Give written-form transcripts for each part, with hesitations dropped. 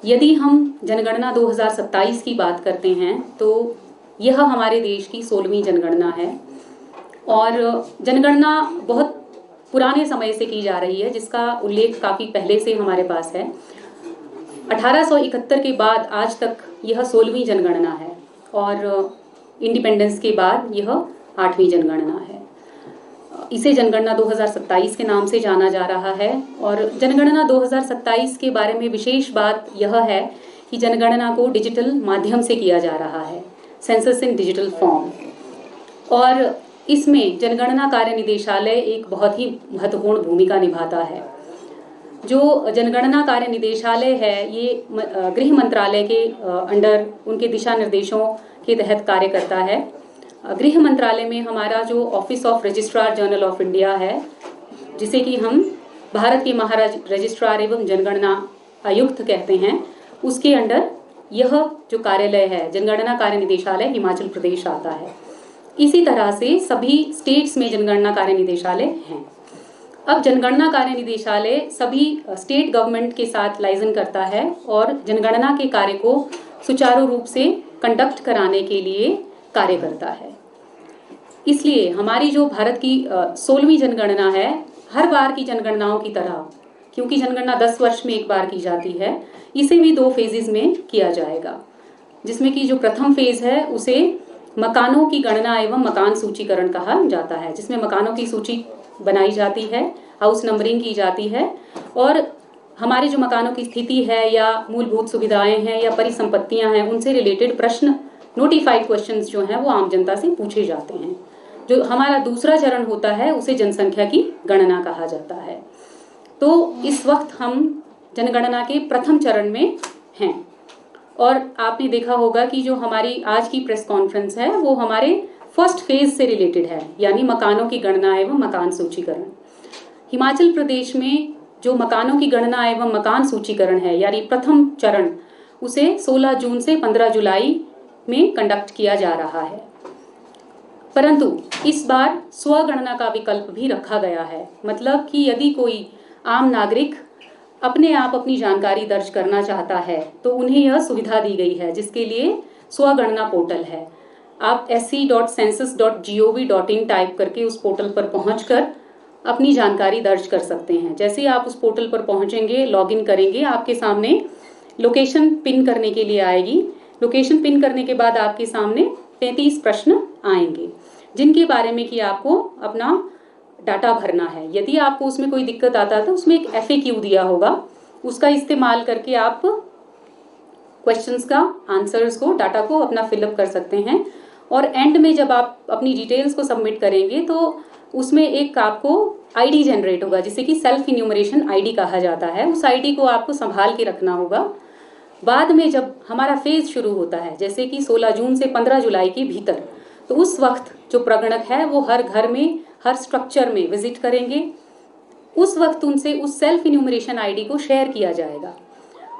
यदि हम जनगणना 2027 की बात करते हैं तो यह हमारे देश की 16वीं जनगणना है और जनगणना बहुत पुराने समय से की जा रही है, जिसका उल्लेख काफ़ी पहले से हमारे पास है। 1871 के बाद आज तक यह 16वीं जनगणना है और इंडिपेंडेंस के बाद यह 8वीं जनगणना है। इसे जनगणना 2027 के नाम से जाना जा रहा है और जनगणना 2027 के बारे में विशेष बात यह है कि जनगणना को डिजिटल माध्यम से किया जा रहा है, सेंसस इन डिजिटल फॉर्म। और इसमें जनगणना कार्य निदेशालय एक बहुत ही महत्वपूर्ण भूमिका निभाता है। जो जनगणना कार्य निदेशालय है ये गृह मंत्रालय के अंडर उनके दिशा निर्देशों के तहत कार्य करता है। गृह मंत्रालय में हमारा जो office of registrar general of India है, जिसे कि हम भारत के महाराज रजिस्ट्रार एवं जनगणना आयुक्त कहते हैं, उसके अंडर यह जो कार्यालय है जनगणना कार्य निदेशालय हिमाचल प्रदेश आता है। इसी तरह से सभी स्टेट्स में जनगणना कार्य निदेशालय हैं। अब जनगणना कार्य निदेशालय सभी स्टेट गवर्नमेंट के साथ लाइजन करता है और जनगणना के कार्य को सुचारू रूप से कंडक्ट कराने के लिए कार्य करता है। इसलिए हमारी जो भारत की 16वीं जनगणना है, हर बार की जनगणनाओं की तरह, क्योंकि जनगणना 10 वर्ष में एक बार की जाती है, इसे भी 2 फेजेस में किया जाएगा। जिसमें कि जो प्रथम फेज है उसे मकानों की गणना एवं मकान सूचीकरण कहा जाता है, जिसमें मकानों की सूची बनाई जाती है, हाउस नंबरिंग की जाती है और हमारे जो मकानों की स्थिति है या मूलभूत सुविधाएं हैं या परिसंपत्तियां हैं, उनसे रिलेटेड प्रश्न, नोटिफाइड क्वेश्चंस जो हैं वो आम जनता से पूछे जाते हैं। जो हमारा दूसरा चरण होता है उसे जनसंख्या की गणना कहा जाता है। तो इस वक्त हम जनगणना के प्रथम चरण में हैं और आपने देखा होगा कि जो हमारी आज की प्रेस कॉन्फ्रेंस है वो हमारे फर्स्ट फेज से रिलेटेड है, यानी मकानों की गणना एवं मकान सूचीकरण। हिमाचल प्रदेश में जो मकानों की गणना एवं मकान सूचीकरण है, यानी प्रथम चरण, उसे 16 जून से 15 जुलाई में कंडक्ट किया जा रहा है। परंतु इस बार स्वगणना का विकल्प भी रखा गया है। मतलब कि यदि कोई आम नागरिक अपने आप अपनी जानकारी दर्ज करना चाहता है तो उन्हें यह सुविधा दी गई है, जिसके लिए स्वगणना पोर्टल है। आप sc.census.gov.in टाइप करके उस पोर्टल पर पहुंचकर अपनी जानकारी दर्ज कर सकते हैं। जैसे ही आप उस पोर्टल पर पहुंचेंगे, लॉगिन करेंगे, आपके सामने लोकेशन पिन करने के लिए आएगी। लोकेशन पिन करने के बाद आपके सामने 33 प्रश्न आएंगे, जिनके बारे में कि आपको अपना डाटा भरना है। यदि आपको उसमें कोई दिक्कत आता है तो उसमें एक FAQ दिया होगा, उसका इस्तेमाल करके आप क्वेश्चंस का आंसर्स को, डाटा को अपना फिलअप कर सकते हैं। और एंड में जब आप अपनी डिटेल्स को सबमिट करेंगे तो उसमें एक आपको ID जनरेट होगा, जिसे कि सेल्फ इन्यूमरेशन ID कहा जाता है। उस ID को आपको संभाल के रखना होगा। बाद में जब हमारा फेज शुरू होता है, जैसे कि 16 जून से 15 जुलाई के भीतर, तो उस वक्त जो प्रगणक है वो हर घर में, हर स्ट्रक्चर में विजिट करेंगे। उस वक्त उनसे उस सेल्फ इन्यूमरेशन ID को शेयर किया जाएगा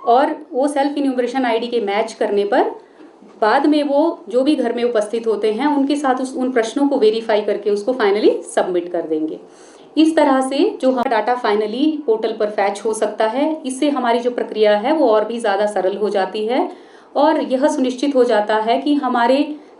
और वो सेल्फ इन्यूमरेशन ID के मैच करने पर बाद में वो जो भी घर में उपस्थित होते हैं उनके साथ उन प्रश्नों को वेरीफाई करके उसको फाइनली सबमिट कर देंगे। इस तरह से जो हमारा डाटा फाइनली पोर्टल पर फैच हो सकता है। इससे हमारी जो प्रक्रिया है वो और भी ज़्यादा सरल हो जाती है और यह सुनिश्चित हो जाता है कि हमारे